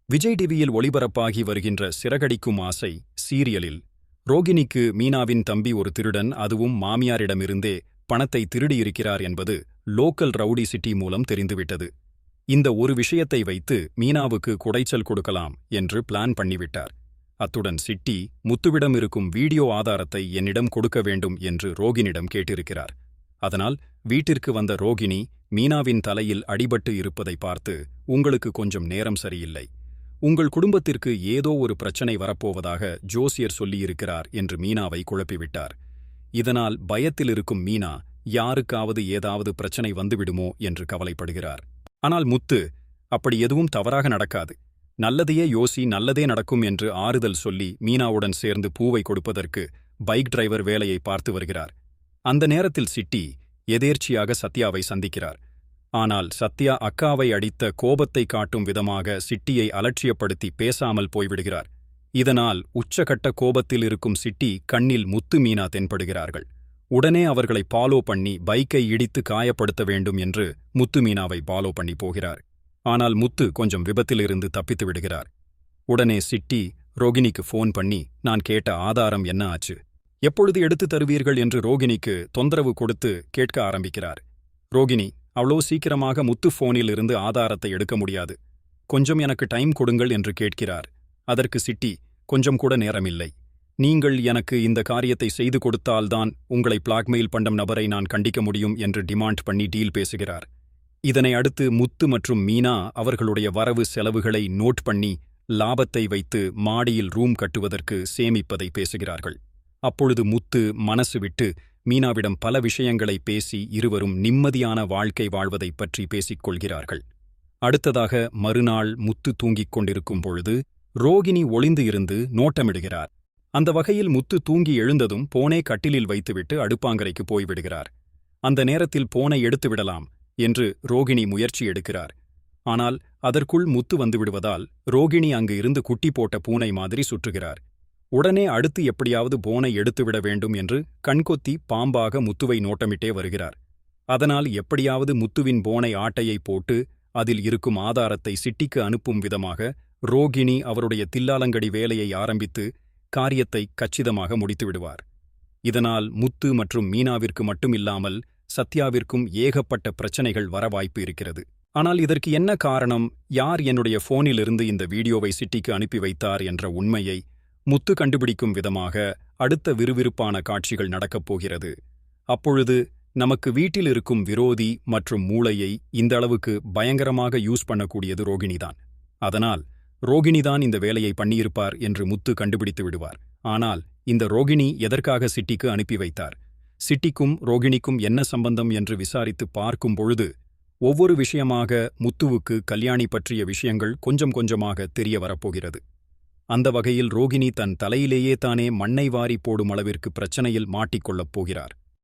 விஜய் டிவியில் ஒளிபரப்பாகி வருகின்ற சிறகடிக்கும் ஆசை சீரியலில் ரோகிணிக்கு மீனாவின் தம்பி ஒரு திருடன், அதுவும் மாமியாரிடமிருந்தே பணத்தை திருடியிருக்கிறார் என்பது லோக்கல் ரவுடி சிட்டி மூலம் தெரிந்துவிட்டது. இந்த ஒரு விஷயத்தை வைத்து மீனாவுக்கு குடைச்சல் கொடுக்கலாம் என்று பிளான் பண்ணிவிட்டார். அத்துடன் சிட்டி முத்துவிடம் இருக்கும் வீடியோ ஆதாரத்தை என்னிடம் கொடுக்க வேண்டும் என்று ரோகிணியிடம் கேட்டிருக்கிறார். அதனால் வீட்டிற்கு வந்த ரோகிணி மீனாவின் தலையில் அடிபட்டு இருப்பதை பார்த்து, உங்களுக்கு கொஞ்சம் நேரம் சரியில்லை, உங்கள் குடும்பத்திற்கு ஏதோ ஒரு பிரச்சனை வரப்போவதாக ஜோசியர் சொல்லியிருக்கிறார் என்று மீனாவை குழப்பிவிட்டார். இதனால் பயத்தில் இருக்கும் மீனா யாருக்காவது ஏதாவது பிரச்சனை வந்துவிடுமோ என்று கவலைப்படுகிறார். ஆனால் முத்து, அப்படி எதுவும் தவறாக நடக்காது, நல்லதையே யோசி, நல்லதே நடக்கும் என்று ஆறுதல் சொல்லி மீனாவுடன் சேர்ந்து பூவை கொடுப்பதற்கு பைக் டிரைவர் வேலையை பார்த்து வருகிறார். அந்த நேரத்தில் சிட்டி எதேர்ச்சியாக சத்யாவை சந்திக்கிறார். ஆனால் சத்யா அக்காவை அடித்த கோபத்தை காட்டும் விதமாக சிட்டியை அலட்சியப்படுத்தி பேசாமல் போய்விடுகிறார். இதனால் உச்சகட்ட கோபத்தில் இருக்கும் சிட்டி கண்ணில் முத்து மீனா தென்படுகிறார்கள். உடனே அவர்களை ஃபாலோ பண்ணி பைக்கை இடித்து காயப்படுத்த வேண்டும் என்று முத்து மீனாவை ஃபாலோ பண்ணி போகிறார். ஆனால் முத்து கொஞ்சம் விபத்திலிருந்து தப்பித்து விடுகிறார். உடனே சிட்டி ரோகிணிக்கு ஃபோன் பண்ணி, நான் கேட்ட ஆதாரம் என்ன ஆச்சு, எப்பொழுது எடுத்து தருவீர்கள் என்று ரோகிணிக்கு தொந்தரவு கொடுத்து கேட்க ஆரம்பிக்கிறார். ரோகிணி அவ்வளோ சீக்கிரமாக முத்து ஃபோனில் இருந்து ஆதாரத்தை எடுக்க முடியாது, கொஞ்சம் எனக்கு டைம் கொடுங்கள் என்று கேட்கிறார். அதற்கு சிட்டி, கொஞ்சம் கூட நேரமில்லை, நீங்கள் எனக்கு இந்த காரியத்தை செய்து கொடுத்தால்தான் உங்களை பிளாக்மெயில் பண்ணும் நபரை நான் கண்டிக்க முடியும் என்று டிமாண்ட் பண்ணி டீல் பேசுகிறார். இதனை அடுத்து முத்து மற்றும் மீனா அவர்களுடைய வரவு செலவுகளை நோட் பண்ணி லாபத்தை வைத்து மாடியில் ரூம் கட்டுவதற்கு சேமிப்பதை பேசுகிறார்கள். அப்பொழுது முத்து மனசு விட்டு மீனாவிடம் பல விஷயங்களை பேசி இருவரும் நிம்மதியான வாழ்க்கை வாழ்வதைப் பற்றி பேசிக் கொள்கிறார்கள். அடுத்ததாக மறுநாள் முத்து தூங்கிக் கொண்டிருக்கும் பொழுது ரோகிணி ஒளிந்து இருந்து நோட்டமிடுகிறார். அந்த வகையில் முத்து தூங்கி எழுந்ததும் போனை கட்டிலில் வைத்துவிட்டு அடுப்பாங்கரைக்கு போய்விடுகிறார். அந்த நேரத்தில் போனை எடுத்துவிடலாம் என்று ரோகிணி முயற்சி எடுக்கிறார். ஆனால் அதற்குள் முத்து வந்துவிடுவதால் ரோகிணி அங்கு இருந்து குட்டி போட்ட பூனை மாதிரி சுற்றுகிறார். உடனே அடுத்து எப்படியாவது போனை எடுத்துவிட வேண்டும் என்று கண்கொத்தி பாம்பாக முத்துவை நோட்டமிட்டே வருகிறார். அதனால் எப்படியாவது முத்துவின் போனை ஆட்டையை போட்டு அதில் இருக்கும் ஆதாரத்தை சிட்டிக்கு அனுப்பும் விதமாக ரோகிணி அவருடைய தில்லாலங்கடி வேலையை ஆரம்பித்து காரியத்தை கச்சிதமாக முடித்துவிடுவார். இதனால் முத்து மற்றும் மீனாவிற்கு மட்டுமில்லாமல் சத்யாவிற்கும் ஏகப்பட்ட பிரச்சனைகள் வர வாய்ப்பு இருக்கிறது. ஆனால் இதற்கு என்ன காரணம், யார் என்னுடைய போனிலிருந்து இந்த வீடியோவை சிட்டிக்கு அனுப்பி வைத்தார் என்ற உண்மையை முத்து கண்டுபிடிக்கும் விதமாக அடுத்த விறுவிறுப்பான காட்சிகள் நடக்கப் போகிறது. அப்பொழுது நமக்கு வீட்டில் இருக்கும் விரோதி மற்றும் மூளையை இந்த அளவுக்கு பயங்கரமாக யூஸ் பண்ணக்கூடியது ரோகிணிதான். அதனால் ரோகிணிதான் இந்த வேலையை பண்ணியிருப்பார் என்று முத்து கண்டுபிடித்து விடுவார். ஆனால் இந்த ரோகிணி எதற்காக சிட்டிக்கு அனுப்பி வைத்தார், சிட்டிக்கும் ரோகிணிக்கும் என்ன சம்பந்தம் என்று விசாரித்து பார்க்கும் பொழுது ஒவ்வொரு விஷயமாக முத்துவுக்கு கல்யாணி பற்றிய விஷயங்கள் கொஞ்சம் கொஞ்சமாக தெரிய வரப்போகிறது. அந்த வகையில் ரோகிணி தன் தலையிலேயே தானே மண்ணை வாரி போடும் அளவிற்கு பிரச்சனையில் மாட்டிக்கொள்ளப் போகிறார்.